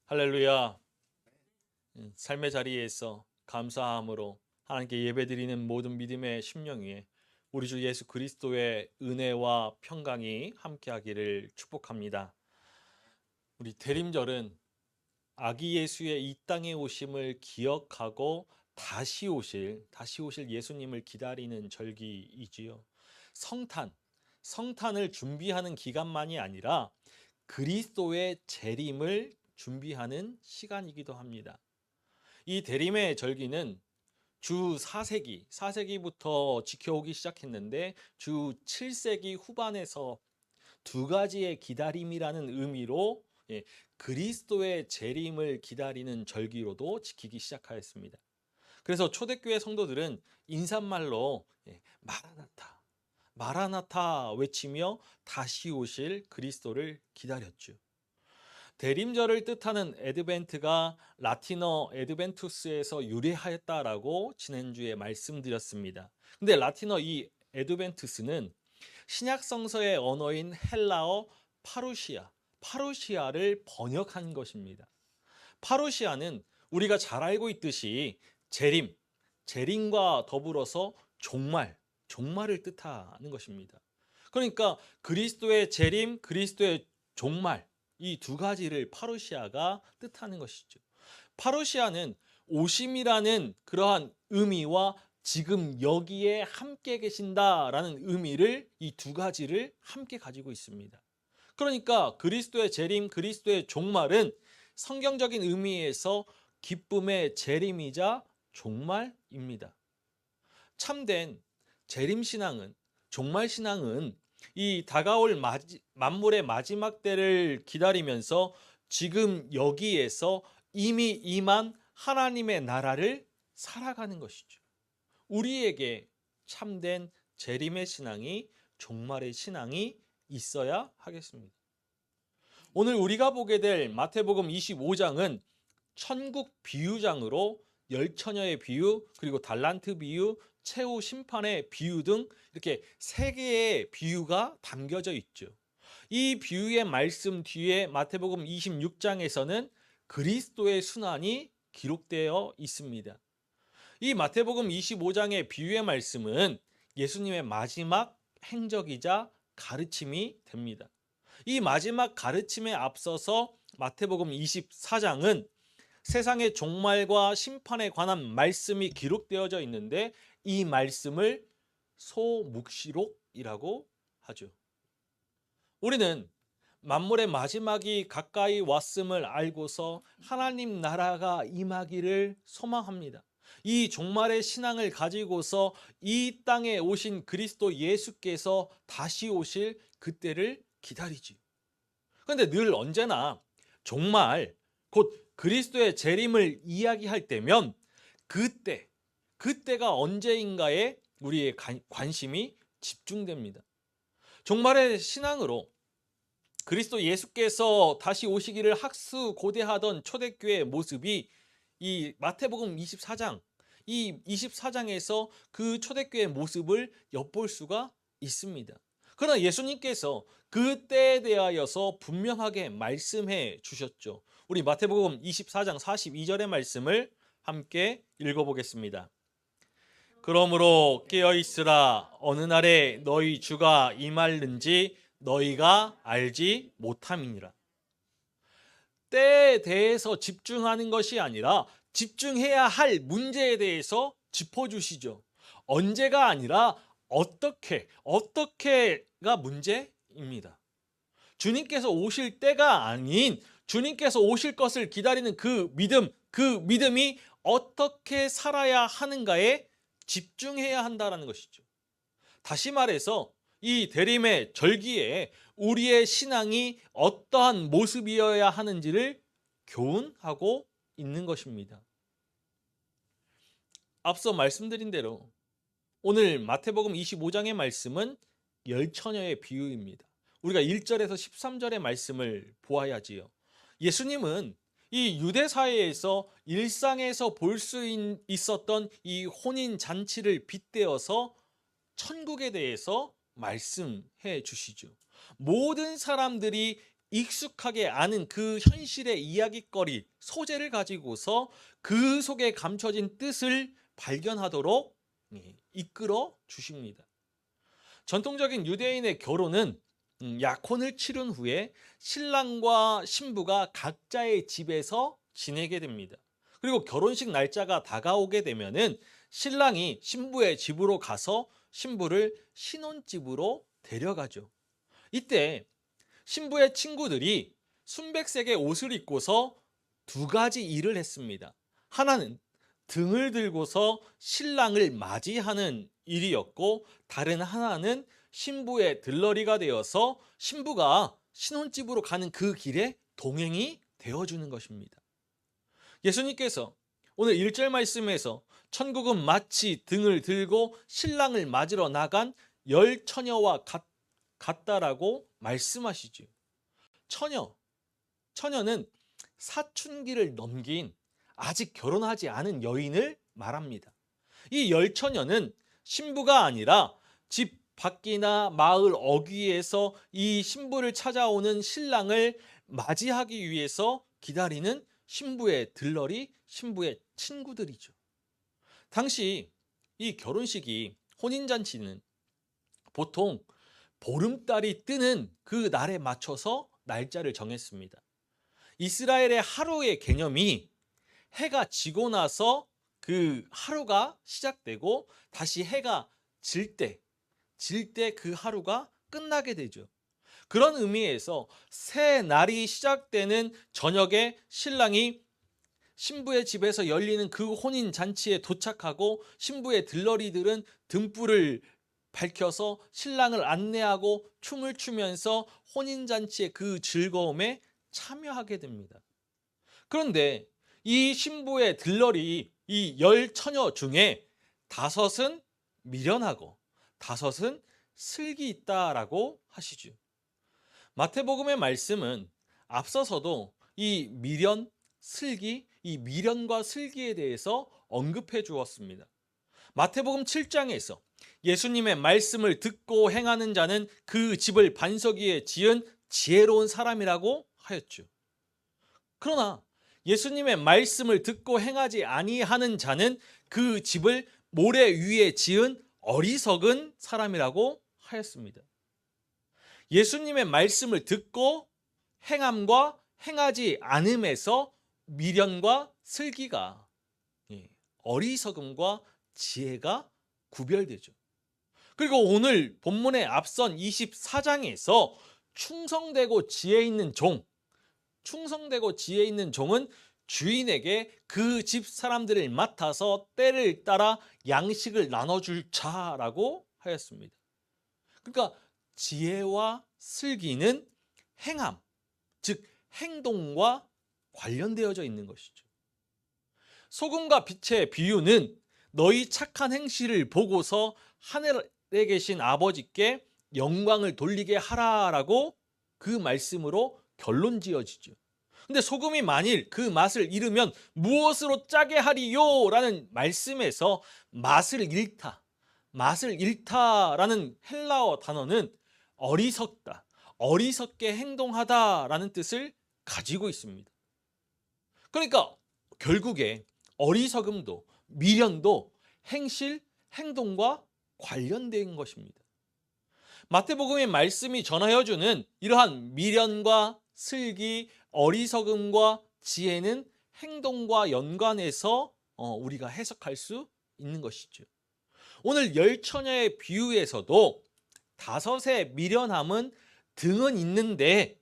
할렐루야. 삶의 자리에서 감사함으로 하나님께 예배드리는 모든 믿음의 심령 위에 우리 주 예수 그리스도의 은혜와 평강이 함께하기를 축복합니다. 우리 대림절은 아기 예수의 이 땅에 오심을 기억하고 다시 오실 예수님을 기다리는 절기이지요. 성탄을 준비하는 기간만이 아니라 그리스도의 재림을 준비하는 시간이기도 합니다. 이 대림의 절기는 주 4세기부터 지켜오기 시작했는데 주 7세기 후반에서 두 가지의 기다림이라는 의미로 그리스도의 재림을 기다리는 절기로도 지키기 시작하였습니다. 그래서 초대교회 성도들은 인사말로 마라나타, 마라나타 외치며 다시 오실 그리스도를 기다렸죠. 대림절을 뜻하는 에드벤트가 라틴어 에드벤투스에서 유래하였다라고 지난주에 말씀드렸습니다. 근데 라틴어 이 에드벤투스는 신약 성서의 언어인 헬라어 파루시아를 번역한 것입니다. 파루시아는 우리가 잘 알고 있듯이 재림과 더불어서 종말을 뜻하는 것입니다. 그러니까 그리스도의 재림, 그리스도의 종말, 이 두 가지를 파루시아가 뜻하는 것이죠. 파루시아는 오심이라는 그러한 의미와 지금 여기에 함께 계신다라는 의미를 이 두 가지를 함께 가지고 있습니다. 그러니까 그리스도의 재림, 그리스도의 종말은 성경적인 의미에서 기쁨의 재림이자 종말입니다. 참된 재림신앙은, 종말신앙은 이 다가올 만물의 마지막 때를 기다리면서 지금 여기에서 이미 임한 하나님의 나라를 살아가는 것이죠. 우리에게 참된 재림의 신앙이, 종말의 신앙이 있어야 하겠습니다. 오늘 우리가 보게 될 마태복음 25장은 천국 비유장으로 열처녀의 비유, 그리고 달란트 비유, 최후 심판의 비유 등 이렇게 세 개의 비유가 담겨져 있죠. 이 비유의 말씀 뒤에 마태복음 26장에서는 그리스도의 순환이 기록되어 있습니다. 이 마태복음 25장의 비유의 말씀은 예수님의 마지막 행적이자 가르침이 됩니다. 이 마지막 가르침에 앞서서 마태복음 24장은 세상의 종말과 심판에 관한 말씀이 기록되어져 있는데 이 말씀을 소묵시록이라고 하죠. 우리는 만물의 마지막이 가까이 왔음을 알고서 하나님 나라가 임하기를 소망합니다. 이 종말의 신앙을 가지고서 이 땅에 오신 그리스도 예수께서 다시 오실 그때를 기다리지. 그런데 늘 언제나 종말, 곧 그리스도의 재림을 이야기할 때면 그때가 언제인가에 우리의 관심이 집중됩니다. 종말의 신앙으로 그리스도 예수께서 다시 오시기를 학수고대하던 초대교회의 모습이 이 마태복음 24장, 이 24장에서 그 초대교회의 모습을 엿볼 수가 있습니다. 그러나 예수님께서 그때에 대하여서 분명하게 말씀해 주셨죠. 우리 마태복음 24장 42절의 말씀을 함께 읽어보겠습니다. 그러므로 깨어있으라. 어느 날에 너희 주가 임할는지 너희가 알지 못함이니라. 때에 대해서 집중하는 것이 아니라 집중해야 할 문제에 대해서 짚어주시죠. 언제가 아니라 어떻게가 문제입니다. 주님께서 오실 때가 아닌 주님께서 오실 것을 기다리는 그 믿음이 어떻게 살아야 하는가에 집중해야 한다는 것이죠. 다시 말해서 이 대림의 절기에 우리의 신앙이 어떠한 모습이어야 하는지를 교훈하고 있는 것입니다. 앞서 말씀드린 대로 오늘 마태복음 25장의 말씀은 열처녀의 비유입니다. 우리가 1절에서 13절의 말씀을 보아야지요. 예수님은 이 유대 사회에서 일상에서 볼 수 있었던 이 혼인 잔치를 빗대어서 천국에 대해서 말씀해 주시죠. 모든 사람들이 익숙하게 아는 그 현실의 이야깃거리, 소재를 가지고서 그 속에 감춰진 뜻을 발견하도록 이끌어 주십니다. 전통적인 유대인의 결혼은 약혼을 치른 후에 신랑과 신부가 각자의 집에서 지내게 됩니다. 그리고 결혼식 날짜가 다가오게 되면은 신랑이 신부의 집으로 가서 신부를 신혼집으로 데려가죠. 이때 신부의 친구들이 순백색의 옷을 입고서 두 가지 일을 했습니다. 하나는 등을 들고서 신랑을 맞이하는 일이었고, 다른 하나는 신부의 들러리가 되어서 신부가 신혼집으로 가는 그 길에 동행이 되어주는 것입니다. 예수님께서 오늘 1절 말씀에서 천국은 마치 등을 들고 신랑을 맞으러 나간 열 처녀와 같다라고 말씀하시죠. 처녀는 사춘기를 넘긴 아직 결혼하지 않은 여인을 말합니다. 이 열 처녀는 신부가 아니라 집 밖이나 마을 어귀에서 이 신부를 찾아오는 신랑을 맞이하기 위해서 기다리는 신부의 들러리, 신부의 친구들이죠. 당시 이 결혼식이, 혼인잔치는 보통 보름달이 뜨는 그 날에 맞춰서 날짜를 정했습니다. 이스라엘의 하루의 개념이 해가 지고 나서 그 하루가 시작되고 다시 해가 질 때 그 하루가 끝나게 되죠. 그런 의미에서 새 날이 시작되는 저녁에 신랑이 신부의 집에서 열리는 그 혼인 잔치에 도착하고 신부의 들러리들은 등불을 밝혀서 신랑을 안내하고 춤을 추면서 혼인 잔치의 그 즐거움에 참여하게 됩니다. 그런데 이 신부의 들러리, 이 열 처녀 중에 5은 미련하고 5은 슬기 있다라고 하시죠. 마태복음의 말씀은 앞서서도 이 미련, 슬기, 이 미련과 슬기에 대해서 언급해 주었습니다. 마태복음 7장에서 예수님의 말씀을 듣고 행하는 자는 그 집을 반석 위에 지은 지혜로운 사람이라고 하였죠. 그러나 예수님의 말씀을 듣고 행하지 아니하는 자는 그 집을 모래 위에 지은 어리석은 사람이라고 하였습니다. 예수님의 말씀을 듣고 행함과 행하지 않음에서 미련과 슬기가, 어리석음과 지혜가 구별되죠. 그리고 오늘 본문의 앞선 24장에서 충성되고 지혜 있는 종은 주인에게 그 집 사람들을 맡아서 때를 따라 양식을 나눠줄 자라고 하였습니다. 그러니까 지혜와 슬기는 행함, 즉 행동과 관련되어져 있는 것이죠. 소금과 빛의 비유는 너희 착한 행실을 보고서 하늘에 계신 아버지께 영광을 돌리게 하라라고 그 말씀으로 결론 지어지죠. 근데 소금이 만일 그 맛을 잃으면 무엇으로 짜게 하리요? 라는 말씀에서 맛을 잃다라는 헬라어 단어는 어리석다, 어리석게 행동하다라는 뜻을 가지고 있습니다. 그러니까 결국에 어리석음도 미련도 행실, 행동과 관련된 것입니다. 마태복음의 말씀이 전하여주는 이러한 미련과 슬기, 어리석음과 지혜는 행동과 연관해서 우리가 해석할 수 있는 것이죠. 오늘 열 처녀의 비유에서도 5의 미련함은 등은 있는데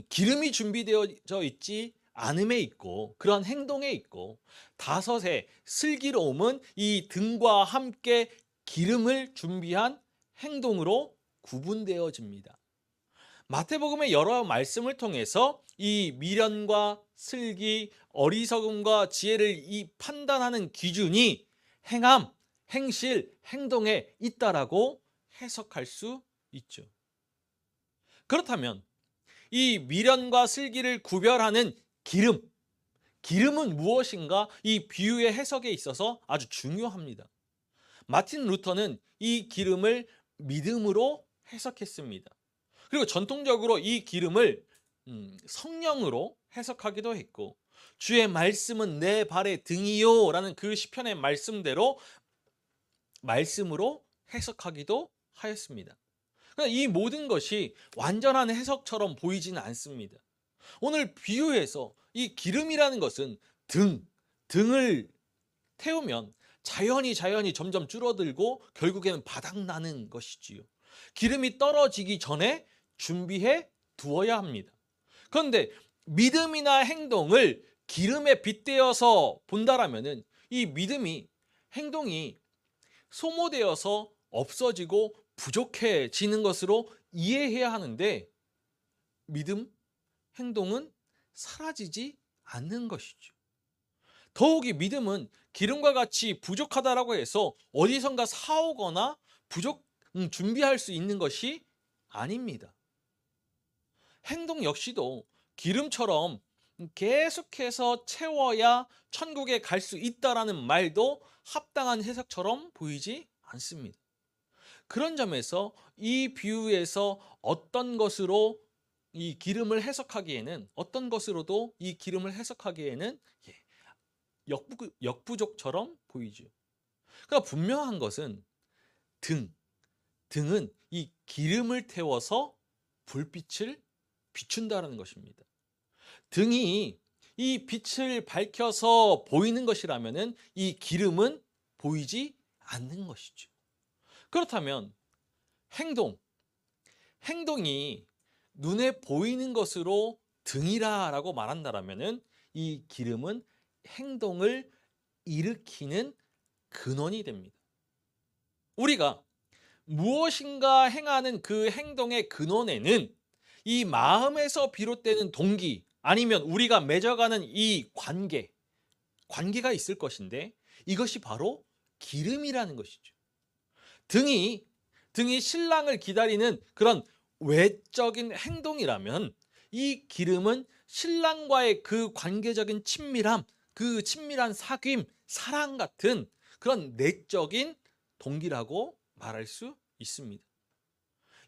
기름이 준비되어져 있지 않음에 있고 그런 행동에 있고, 5의 슬기로움은 이 등과 함께 기름을 준비한 행동으로 구분되어집니다. 마태복음의 여러 말씀을 통해서 이 미련과 슬기, 어리석음과 지혜를 이 판단하는 기준이 행함, 행실, 행동에 있다라고 해석할 수 있죠. 그렇다면 이 미련과 슬기를 구별하는 기름은 무엇인가? 이 비유의 해석에 있어서 아주 중요합니다. 마틴 루터는 이 기름을 믿음으로 해석했습니다. 그리고 전통적으로 이 기름을 성령으로 해석하기도 했고, 주의 말씀은 내 발의 등이요 라는 그 시편의 말씀대로 말씀으로 해석하기도 하였습니다. 그러니까 이 모든 것이 완전한 해석처럼 보이지는 않습니다. 오늘 비유에서 이 기름이라는 것은 등을 태우면 자연히 점점 줄어들고 결국에는 바닥나는 것이지요. 기름이 떨어지기 전에 준비해 두어야 합니다. 그런데 믿음이나 행동을 기름에 빗대어서 본다라면은 이 행동이 소모되어서 없어지고 부족해지는 것으로 이해해야 하는데, 믿음, 행동은 사라지지 않는 것이죠. 더욱이 믿음은 기름과 같이 부족하다라고 해서 어디선가 사오거나 준비할 수 있는 것이 아닙니다. 행동 역시도 기름처럼 계속해서 채워야 천국에 갈 수 있다라는 말도 합당한 해석처럼 보이지 않습니다. 그런 점에서 이 비유에서 어떤 것으로도 이 기름을 해석하기에는 역부족처럼 보이죠. 그러니까 분명한 것은 등은 이 기름을 태워서 불빛을 비춘다는 것입니다. 등이 이 빛을 밝혀서 보이는 것이라면 이 기름은 보이지 않는 것이죠. 그렇다면 행동이 눈에 보이는 것으로 등이라고 말한다면 이 기름은 행동을 일으키는 근원이 됩니다. 우리가 무엇인가 행하는 그 행동의 근원에는 이 마음에서 비롯되는 동기, 아니면 우리가 맺어가는 이 관계가 있을 것인데, 이것이 바로 기름이라는 것이죠. 등이 신랑을 기다리는 그런 외적인 행동이라면, 이 기름은 신랑과의 그 관계적인 친밀한 사귐, 사랑 같은 그런 내적인 동기라고 말할 수 있습니다.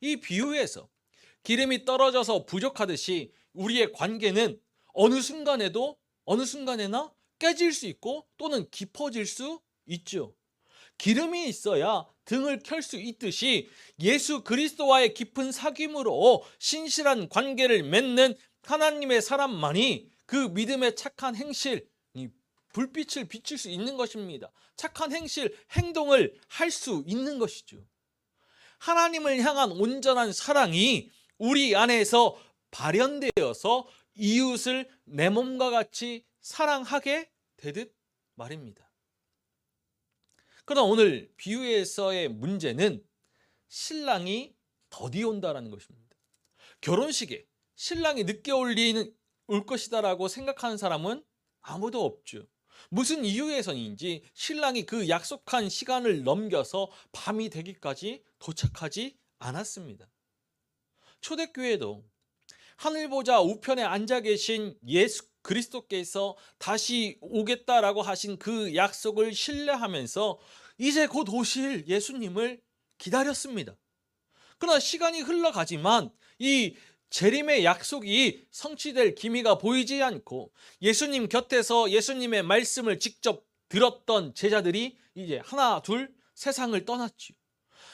이 비유에서 기름이 떨어져서 부족하듯이 우리의 관계는 어느 순간에나 깨질 수 있고 또는 깊어질 수 있죠. 기름이 있어야 등을 켤 수 있듯이 예수 그리스도와의 깊은 사귐으로 신실한 관계를 맺는 하나님의 사람만이 그 믿음의 착한 행실, 불빛을 비출 수 있는 것입니다. 착한 행동을 할 수 있는 것이죠. 하나님을 향한 온전한 사랑이 우리 안에서 발현되어서 이웃을 내 몸과 같이 사랑하게 되듯 말입니다. 그러나 오늘 비유에서의 문제는 신랑이 더디 온다라는 것입니다. 결혼식에 신랑이 늦게 올 것이다라고 생각하는 사람은 아무도 없죠. 무슨 이유에서인지 신랑이 그 약속한 시간을 넘겨서 밤이 되기까지 도착하지 않았습니다. 초대교회도 하늘보좌 우편에 앉아 계신 예수 그리스도께서 다시 오겠다라고 하신 그 약속을 신뢰하면서 이제 곧 오실 예수님을 기다렸습니다. 그러나 시간이 흘러가지만 이 재림의 약속이 성취될 기미가 보이지 않고, 예수님 곁에서 예수님의 말씀을 직접 들었던 제자들이 이제 하나 둘 세상을 떠났죠.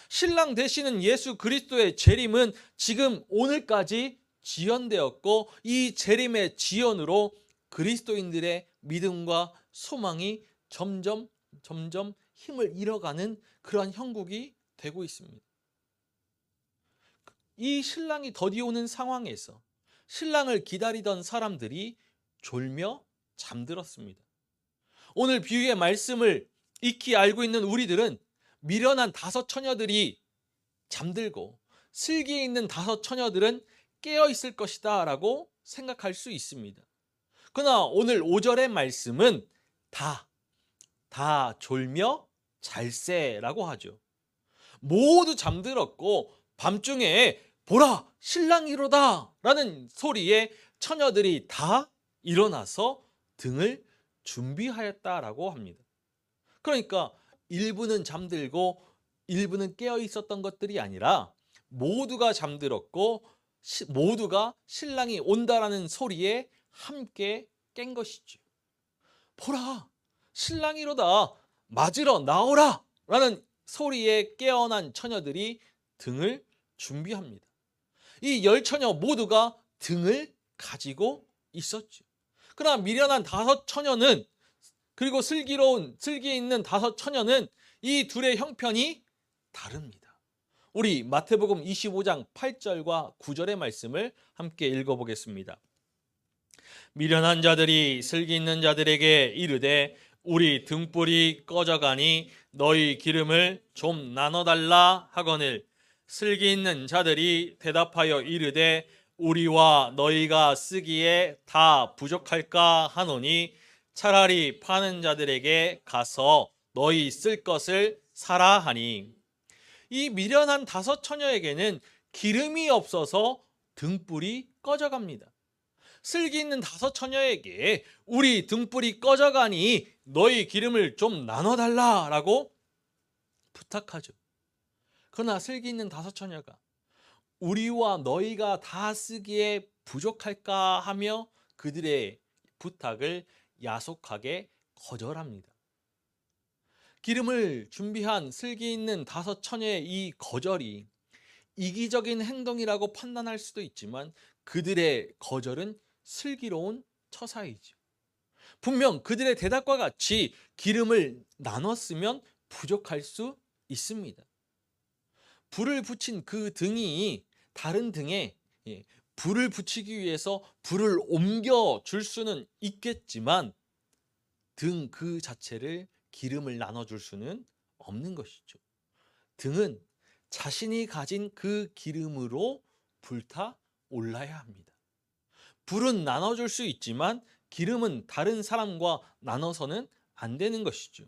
신랑 되시는 예수 그리스도의 재림은 지금 오늘까지 지연되었고, 이 재림의 지연으로 그리스도인들의 믿음과 소망이 점점 힘을 잃어가는 그러한 형국이 되고 있습니다. 이 신랑이 더디 오는 상황에서 신랑을 기다리던 사람들이 졸며 잠들었습니다. 오늘 비유의 말씀을 익히 알고 있는 우리들은 미련한 5 처녀들이 잠들고 슬기에 있는 5 처녀들은 깨어 있을 것이다 라고 생각할 수 있습니다. 그러나 오늘 5절의 말씀은 다 졸며 잘세라고 하죠. 모두 잠들었고 밤중에 보라 신랑이로다 라는 소리에 처녀들이 다 일어나서 등을 준비하였다라고 합니다. 그러니까 일부는 잠들고 일부는 깨어 있었던 것들이 아니라 모두가 잠들었고 모두가 신랑이 온다라는 소리에 함께 깬 것이죠. 보라, 신랑이로다, 맞으러 나오라 라는 소리에 깨어난 처녀들이 등을 준비합니다. 이 10처녀 모두가 등을 가지고 있었죠. 그러나 미련한 5처녀는, 그리고 슬기 있는 5처녀는 이 둘의 형편이 다릅니다. 우리 마태복음 25장 8절과 9절의 말씀을 함께 읽어보겠습니다. 미련한 자들이 슬기 있는 자들에게 이르되 우리 등불이 꺼져가니 너희 기름을 좀 나눠달라 하거늘 슬기 있는 자들이 대답하여 이르되 우리와 너희가 쓰기에 다 부족할까 하노니 차라리 파는 자들에게 가서 너희 쓸 것을 사라 하니. 이 미련한 5처녀에게는 기름이 없어서 등불이 꺼져갑니다. 슬기 있는 5처녀에게 우리 등불이 꺼져가니 너희 기름을 좀 나눠달라라고 부탁하죠. 그러나 슬기 있는 5처녀가 우리와 너희가 다 쓰기에 부족할까 하며 그들의 부탁을 야속하게 거절합니다. 기름을 준비한 슬기 있는 5처녀의 이 거절이 이기적인 행동이라고 판단할 수도 있지만 그들의 거절은 슬기로운 처사이죠. 분명 그들의 대답과 같이 기름을 나눴으면 부족할 수 있습니다. 불을 붙인 그 등이 다른 등에 불을 붙이기 위해서 불을 옮겨 줄 수는 있겠지만 등 그 자체를 기름을 나눠줄 수는 없는 것이죠. 등은 자신이 가진 그 기름으로 불타 올라야 합니다. 불은 나눠줄 수 있지만 기름은 다른 사람과 나눠서는 안 되는 것이죠.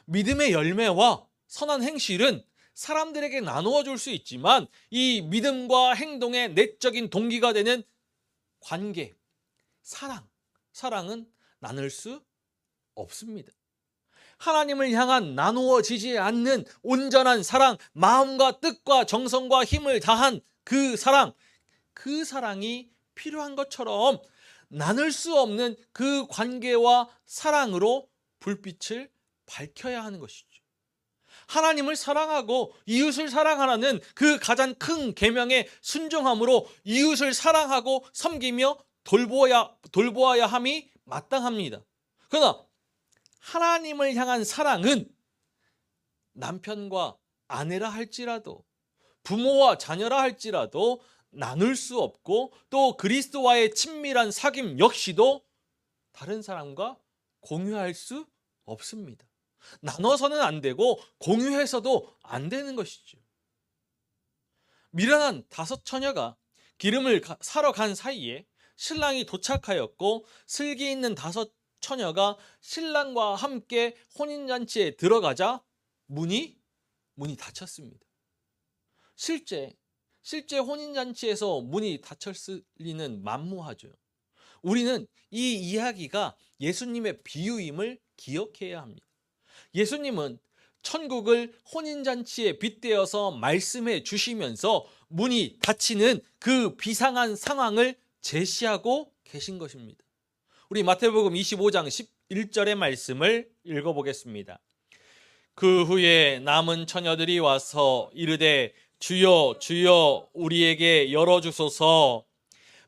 믿음의 열매와 선한 행실은 사람들에게 나누어 줄 수 있지만 이 믿음과 행동의 내적인 동기가 되는 관계, 사랑은 나눌 수 없습니다. 하나님을 향한 나누어지지 않는 온전한 사랑, 마음과 뜻과 정성과 힘을 다한 그 사랑이 필요한 것처럼 나눌 수 없는 그 관계와 사랑으로 불빛을 밝혀야 하는 것이죠. 하나님을 사랑하고 이웃을 사랑하라는 그 가장 큰 계명에 순종함으로 이웃을 사랑하고 섬기며 돌보아야 함이 마땅합니다. 그러나 하나님을 향한 사랑은 남편과 아내라 할지라도 부모와 자녀라 할지라도 나눌 수 없고 또 그리스도와의 친밀한 사귐 역시도 다른 사람과 공유할 수 없습니다. 나눠서는 안 되고 공유해서도 안 되는 것이죠. 미련한 5처녀가 기름을 사러 간 사이에 신랑이 도착하였고 슬기 있는 5처녀가 신랑과 함께 혼인잔치에 들어가자 문이 닫혔습니다. 실제 혼인잔치에서 문이 닫혔을 리는 만무하죠. 우리는 이 이야기가 예수님의 비유임을 기억해야 합니다. 예수님은 천국을 혼인잔치에 빗대어서 말씀해 주시면서 문이 닫히는 그 비상한 상황을 제시하고 계신 것입니다. 우리 마태복음 25장 11절의 말씀을 읽어보겠습니다. 그 후에 남은 처녀들이 와서 이르되 주여 주여 우리에게 열어주소서.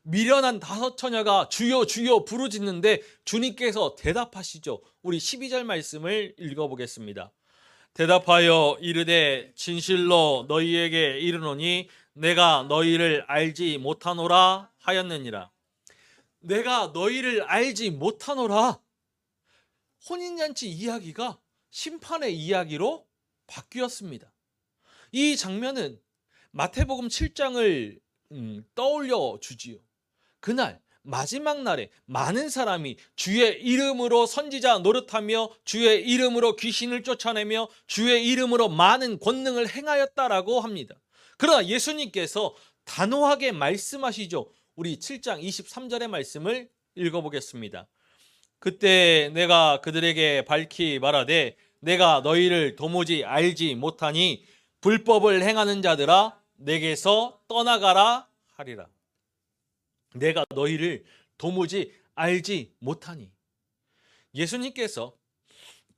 미련한 5처녀가 주여 주여 부르짖는데 주님께서 대답하시죠. 우리 12절 말씀을 읽어보겠습니다. 대답하여 이르되 진실로 너희에게 이르노니 내가 너희를 알지 못하노라 하였느니라. 내가 너희를 알지 못하노라. 혼인잔치 이야기가 심판의 이야기로 바뀌었습니다. 이 장면은 마태복음 7장을 떠올려 주지요. 그날 마지막 날에 많은 사람이 주의 이름으로 선지자 노릇하며 주의 이름으로 귀신을 쫓아내며 주의 이름으로 많은 권능을 행하였다라고 합니다. 그러나 예수님께서 단호하게 말씀하시죠. 우리 7장 23절의 말씀을 읽어보겠습니다. 그때 내가 그들에게 밝히 말하되 내가 너희를 도무지 알지 못하니 불법을 행하는 자들아 내게서 떠나가라 하리라. 내가 너희를 도무지 알지 못하니. 예수님께서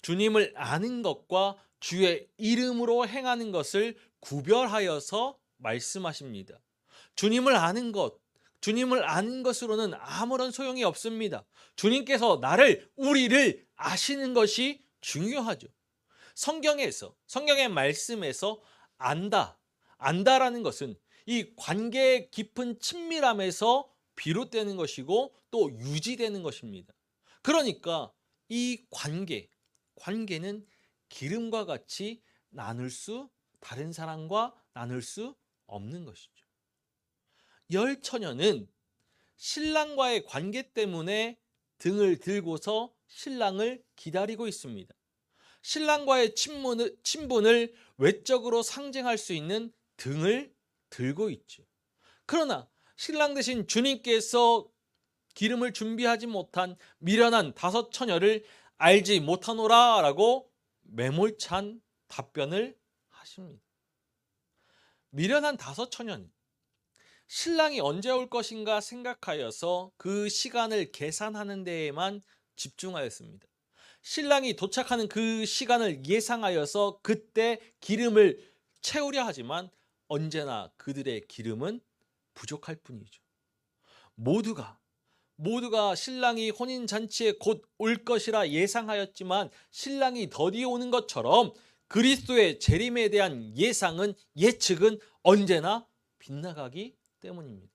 주님을 아는 것과 주의 이름으로 행하는 것을 구별하여서 말씀하십니다. 주님을 아는 것, 주님을 아는 것으로는 아무런 소용이 없습니다. 주님께서 우리를 아시는 것이 중요하죠. 성경의 말씀에서 안다라는 것은 이 관계의 깊은 친밀함에서 비롯되는 것이고 또 유지되는 것입니다. 그러니까 이 관계는 기름과 같이 다른 사람과 나눌 수 없는 것이죠. 열처녀는 신랑과의 관계 때문에 등을 들고서 신랑을 기다리고 있습니다. 신랑과의 친분을 외적으로 상징할 수 있는 등을 들고 있죠. 그러나 신랑 대신 주님께서 기름을 준비하지 못한 미련한 5 처녀를 알지 못하노라 라고 매몰찬 답변을 하십니다. 미련한 5 처녀는 신랑이 언제 올 것인가 생각하여서 그 시간을 계산하는 데에만 집중하였습니다. 신랑이 도착하는 그 시간을 예상하여서 그때 기름을 채우려 하지만 언제나 그들의 기름은 부족할 뿐이죠. 모두가 신랑이 혼인잔치에 곧 올 것이라 예상하였지만 신랑이 더디 오는 것처럼 그리스도의 재림에 대한 예측은 언제나 빗나가기 때문입니다.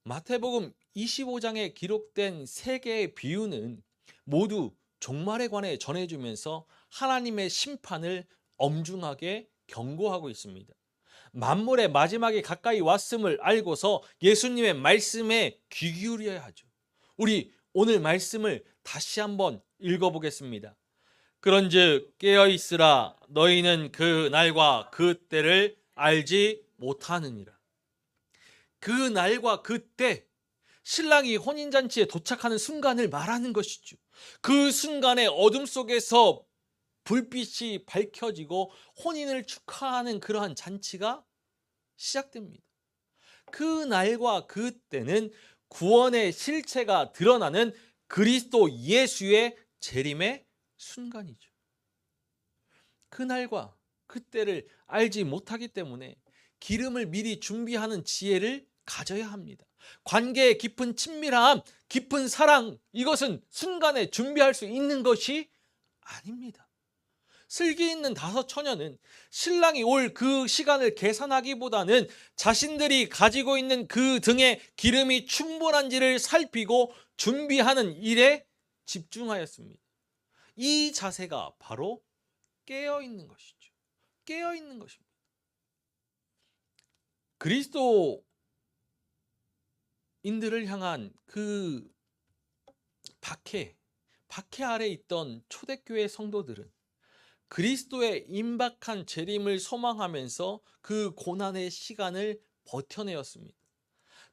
마태복음 25장에 기록된 3개의 비유는 모두 종말에 관해 전해주면서 하나님의 심판을 엄중하게 경고하고 있습니다. 만물의 마지막이 가까이 왔음을 알고서 예수님의 말씀에 귀 기울여야 하죠. 우리 오늘 말씀을 다시 한번 읽어보겠습니다. 그런즉 깨어있으라. 너희는 그 날과 그 때를 알지 못하느니라. 그 날과 그 때, 신랑이 혼인잔치에 도착하는 순간을 말하는 것이죠. 그 순간에 어둠 속에서 불빛이 밝혀지고 혼인을 축하하는 그러한 잔치가 시작됩니다. 그 날과 그 때는 구원의 실체가 드러나는 그리스도 예수의 재림의 순간이죠. 그 날과 그 때를 알지 못하기 때문에 기름을 미리 준비하는 지혜를 가져야 합니다. 관계의 깊은 친밀함, 깊은 사랑, 이것은 순간에 준비할 수 있는 것이 아닙니다. 슬기 있는 5 처녀는 신랑이 올 그 시간을 계산하기보다는 자신들이 가지고 있는 그 등에 기름이 충분한지를 살피고 준비하는 일에 집중하였습니다. 이 자세가 바로 깨어있는 것이죠. 깨어있는 것입니다. 그리스도인들을 향한 그 박해 아래 있던 초대교회 성도들은 그리스도의 임박한 재림을 소망하면서 그 고난의 시간을 버텨내었습니다.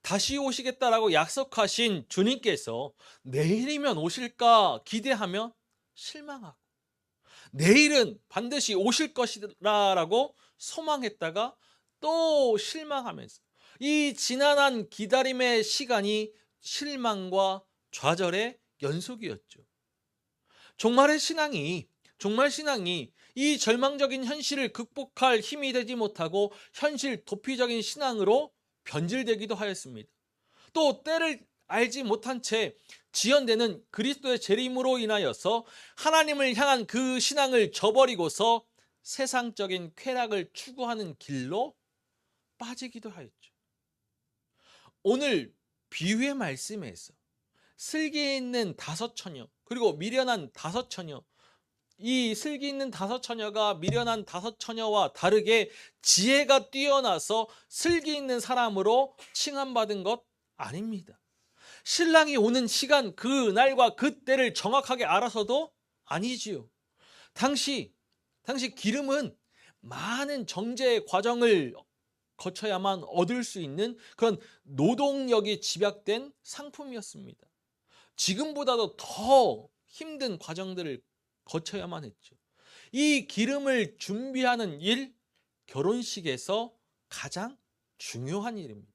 다시 오시겠다라고 약속하신 주님께서 내일이면 오실까 기대하며 실망하고, 내일은 반드시 오실 것이라고 소망했다가 또 실망하면서, 이 지난한 기다림의 시간이 실망과 좌절의 연속이었죠. 종말 신앙이 이 절망적인 현실을 극복할 힘이 되지 못하고 현실 도피적인 신앙으로 변질되기도 하였습니다. 또 때를 알지 못한 채 지연되는 그리스도의 재림으로 인하여서 하나님을 향한 그 신앙을 저버리고서 세상적인 쾌락을 추구하는 길로 빠지기도 하였죠. 오늘 비유의 말씀에서 슬기 있는 5 처녀, 그리고 미련한 5 처녀, 이 슬기 있는 5 처녀가 미련한 5 처녀와 다르게 지혜가 뛰어나서 슬기 있는 사람으로 칭함받은 것 아닙니다. 신랑이 오는 시간, 그 날과 그 때를 정확하게 알아서도 아니지요. 당시 기름은 많은 정제의 과정을 거쳐야만 얻을 수 있는 그런 노동력이 집약된 상품이었습니다. 지금보다도 더 힘든 과정들을 거쳐야만 했죠. 이 기름을 준비하는 일, 결혼식에서 가장 중요한 일입니다.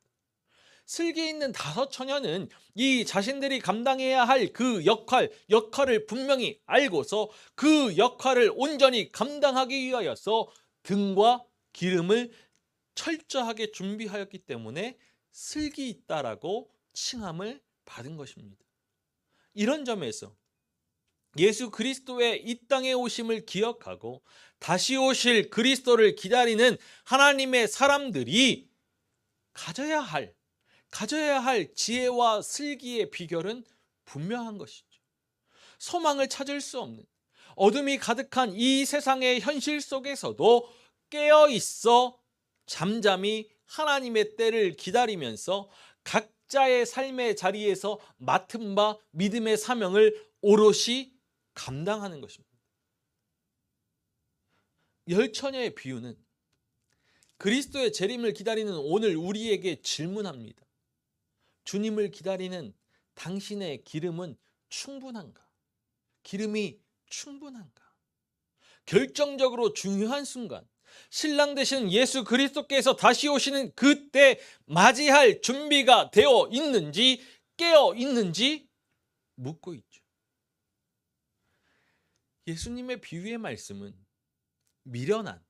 슬기 있는 다섯 처녀는 이 자신들이 감당해야 할 그 역할을 분명히 알고서 그 역할을 온전히 감당하기 위하여서 등과 기름을 철저하게 준비하였기 때문에 슬기 있다라고 칭함을 받은 것입니다. 이런 점에서 예수 그리스도의 이 땅에 오심을 기억하고 다시 오실 그리스도를 기다리는 하나님의 사람들이 가져야 할 지혜와 슬기의 비결은 분명한 것이죠. 소망을 찾을 수 없는 어둠이 가득한 이 세상의 현실 속에서도 깨어 있어 잠잠히 하나님의 때를 기다리면서 각자의 삶의 자리에서 맡은 바 믿음의 사명을 오롯이 감당하는 것입니다. 열 처녀의 비유는 그리스도의 재림을 기다리는 오늘 우리에게 질문합니다. 주님을 기다리는 당신의 기름은 충분한가? 기름이 충분한가? 결정적으로 중요한 순간, 신랑 되신 예수 그리스도께서 다시 오시는 그때 맞이할 준비가 되어 있는지, 깨어 있는지 묻고 있죠. 예수님의 비유의 말씀은 미련한,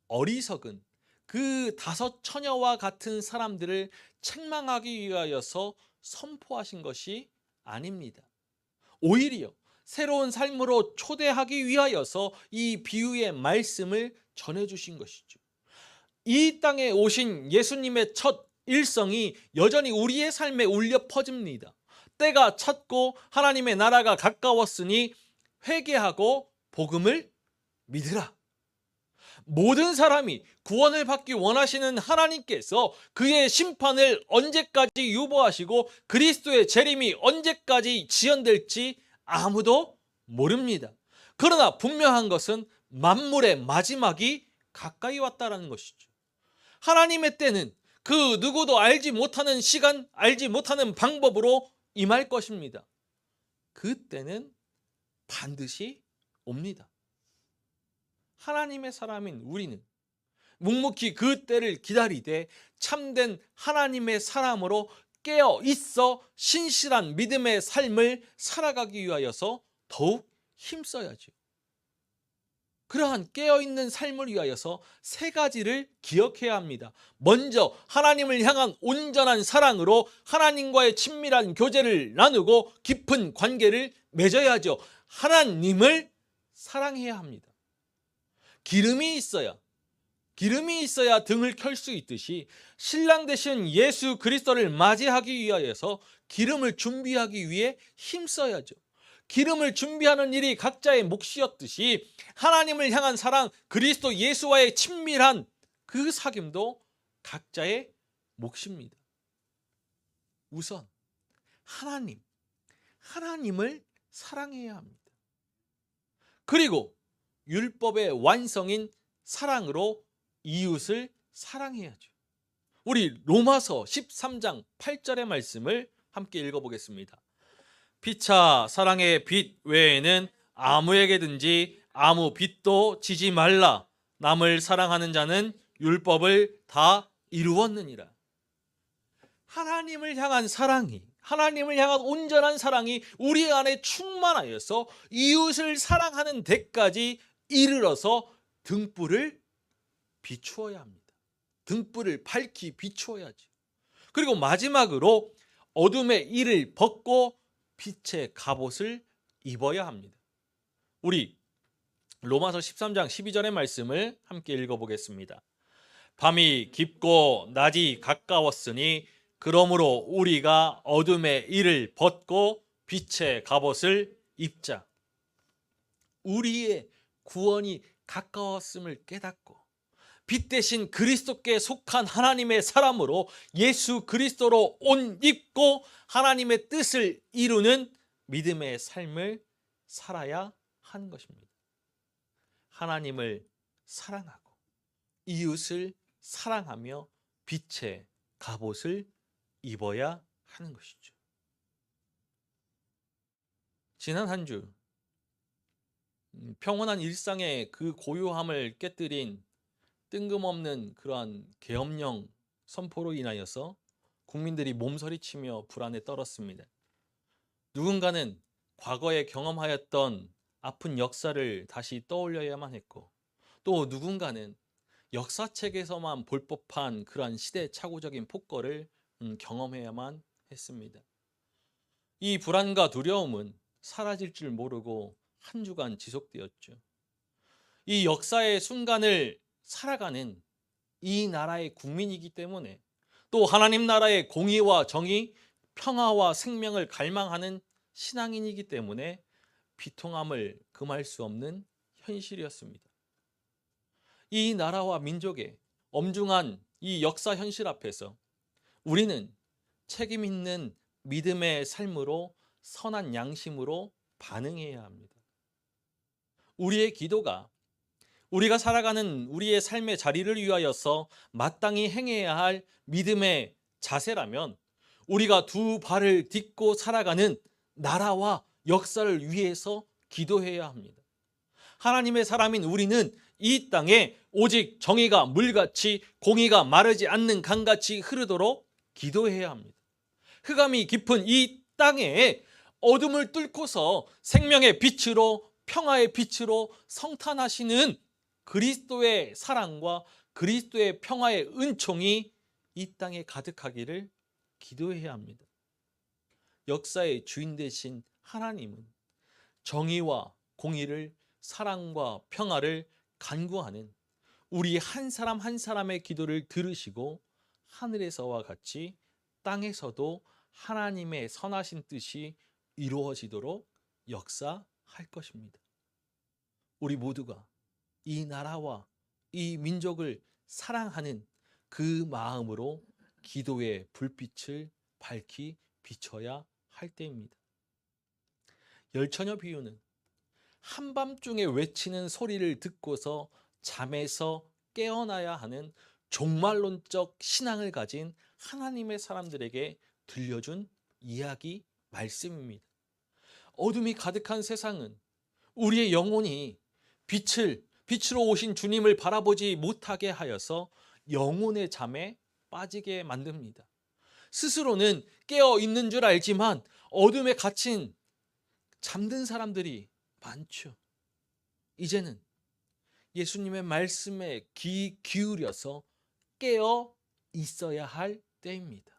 어리석은 그 다섯 처녀와 같은 사람들을 책망하기 위하여서 선포하신 것이 아닙니다. 오히려 새로운 삶으로 초대하기 위하여서 이 비유의 말씀을 전해주신 것이죠. 이 땅에 오신 예수님의 첫 일성이 여전히 우리의 삶에 울려 퍼집니다. 때가 찼고 하나님의 나라가 가까웠으니 회개하고 복음을 믿으라. 모든 사람이 구원을 받기 원하시는 하나님께서 그의 심판을 언제까지 유보하시고 그리스도의 재림이 언제까지 지연될지 아무도 모릅니다. 그러나 분명한 것은 만물의 마지막이 가까이 왔다는 것이죠. 하나님의 때는 그 누구도 알지 못하는 시간, 알지 못하는 방법으로 임할 것입니다. 그 때는 반드시 옵니다. 하나님의 사람인 우리는 묵묵히 그 때를 기다리되 참된 하나님의 사람으로 깨어 있어 신실한 믿음의 삶을 살아가기 위하여서 더욱 힘써야죠. 그러한 깨어있는 삶을 위하여서 세 가지를 기억해야 합니다. 먼저 하나님을 향한 온전한 사랑으로 하나님과의 친밀한 교제를 나누고 깊은 관계를 맺어야죠. 하나님을 사랑해야 합니다. 기름이 있어야 등을 켤 수 있듯이 신랑 되신 예수 그리스도를 맞이하기 위하여서 기름을 준비하기 위해 힘써야죠. 기름을 준비하는 일이 각자의 몫이었듯이 하나님을 향한 사랑, 그리스도 예수와의 친밀한 그 사귐도 각자의 몫입니다. 우선 하나님을 사랑해야 합니다. 그리고 율법의 완성인 사랑으로 이웃을 사랑해야죠. 우리 로마서 13장 8절의 말씀을 함께 읽어보겠습니다. 피차 사랑의 빚 외에는 아무에게든지 아무 빚도 지지 말라. 남을 사랑하는 자는 율법을 다 이루었느니라. 하나님을 향한 사랑이, 하나님을 향한 온전한 사랑이 우리 안에 충만하여서 이웃을 사랑하는 데까지 이르러서 등불을 비추어야 합니다. 등불을 밝히 비추어야지. 그리고 마지막으로 어둠의 일을 벗고 빛의 갑옷을 입어야 합니다. 우리 로마서 13장 12절의 말씀을 함께 읽어보겠습니다. 밤이 깊고 낮이 가까웠으니 그러므로 우리가 어둠의 일을 벗고 빛의 갑옷을 입자. 우리의 구원이 가까웠음을 깨닫고 빛 대신 그리스도께 속한 하나님의 사람으로 예수 그리스도로 옷 입고 하나님의 뜻을 이루는 믿음의 삶을 살아야 하는 것입니다. 하나님을 사랑하고 이웃을 사랑하며 빛의 갑옷을 입어야 하는 것이죠. 지난 한 주 평온한 일상의 그 고요함을 깨뜨린 뜬금없는 그러한 계엄령 선포로 인하여서 국민들이 몸서리치며 불안에 떨었습니다. 누군가는 과거에 경험하였던 아픈 역사를 다시 떠올려야만 했고, 또 누군가는 역사책에서만 볼 법한 그러한 시대착오적인 폭거를 경험해야만 했습니다. 이 불안과 두려움은 사라질 줄 모르고 한 주간 지속되었죠. 이 역사의 순간을 살아가는 이 나라의 국민이기 때문에, 또 하나님 나라의 공의와 정의, 평화와 생명을 갈망하는 신앙인이기 때문에 비통함을 금할 수 없는 현실이었습니다. 이 나라와 민족의 엄중한 이 역사 현실 앞에서 우리는 책임 있는 믿음의 삶으로, 선한 양심으로 반응해야 합니다. 우리의 기도가 우리가 살아가는 우리의 삶의 자리를 위하여서 마땅히 행해야 할 믿음의 자세라면, 우리가 두 발을 딛고 살아가는 나라와 역사를 위해서 기도해야 합니다. 하나님의 사람인 우리는 이 땅에 오직 정의가 물같이, 공의가 마르지 않는 강같이 흐르도록 기도해야 합니다. 흑암이 깊은 이 땅에 어둠을 뚫고서 생명의 빛으로, 평화의 빛으로 성탄하시는 그리스도의 사랑과 그리스도의 평화의 은총이 이 땅에 가득하기를 기도해야 합니다. 역사의 주인 되신 하나님은 정의와 공의를, 사랑과 평화를 간구하는 우리 한 사람 한 사람의 기도를 들으시고, 하늘에서와 같이 땅에서도 하나님의 선하신 뜻이 이루어지도록 역사할 것입니다. 우리 모두가 이 나라와 이 민족을 사랑하는 그 마음으로 기도의 불빛을 밝히 비춰야 할 때입니다. 열처녀 비유는 한밤중에 외치는 소리를 듣고서 잠에서 깨어나야 하는 종말론적 신앙을 가진 하나님의 사람들에게 들려준 이야기 말씀입니다. 어둠이 가득한 세상은 우리의 영혼이 빛으로 오신 주님을 바라보지 못하게 하여서 영혼의 잠에 빠지게 만듭니다. 스스로는 깨어 있는 줄 알지만 어둠에 갇힌 잠든 사람들이 많죠. 이제는 예수님의 말씀에 귀 기울여서 깨어 있어야 할 때입니다.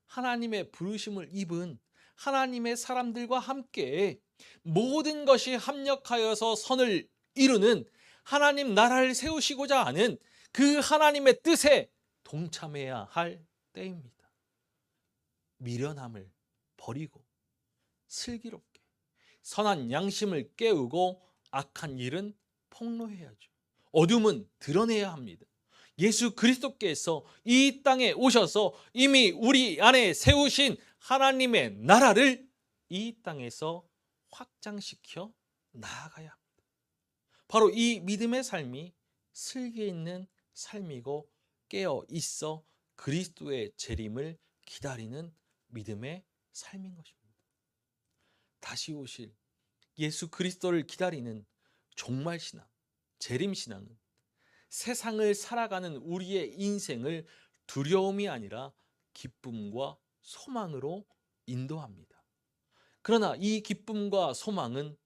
하나님의 부르심을 입은 하나님의 사람들과 함께 모든 것이 합력하여서 선을 이루는 하나님 나라를 세우시고자 하는 그 하나님의 뜻에 동참해야 할 때입니다. 미련함을 버리고 슬기롭게 선한 양심을 깨우고 악한 일은 폭로해야죠. 어둠은 드러내야 합니다. 예수 그리스도께서 이 땅에 오셔서 이미 우리 안에 세우신 하나님의 나라를 이 땅에서 확장시켜 나아가야 합니다. 바로 이 믿음의 삶이 슬기 있는 삶이고, 깨어 있어 그리스도의 재림을 기다리는 믿음의 삶인 것입니다. 다시 오실 예수 그리스도를 기다리는 종말신앙, 재림신앙은 세상을 살아가는 우리의 인생을 두려움이 아니라 기쁨과 소망으로 인도합니다. 그러나 이 기쁨과 소망은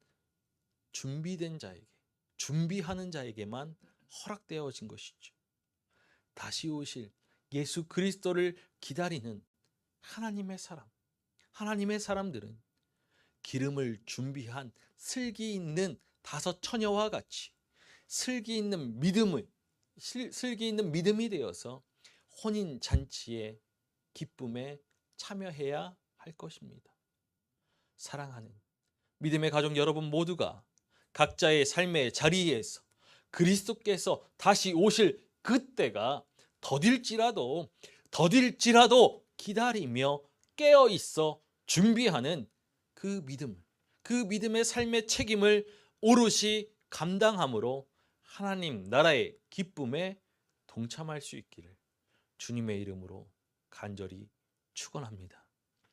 준비된 자에게, 준비하는 자에게만 허락되어진 것이죠. 다시 오실 예수 그리스도를 기다리는 하나님의 사람, 하나님의 사람들은 기름을 준비한 슬기 있는 다섯 처녀와 같이 슬기 있는 믿음이 되어서 혼인 잔치의 기쁨에 참여해야 할 것입니다. 사랑하는 믿음의 가족 여러분 모두가 각자의 삶의 자리에서 그리스도께서 다시 오실 그때가 더딜지라도 기다리며 깨어 있어 준비하는 그 믿음의 삶의 책임을 오롯이 감당함으로 하나님 나라의 기쁨에 동참할 수 있기를 주님의 이름으로 간절히 축원합니다.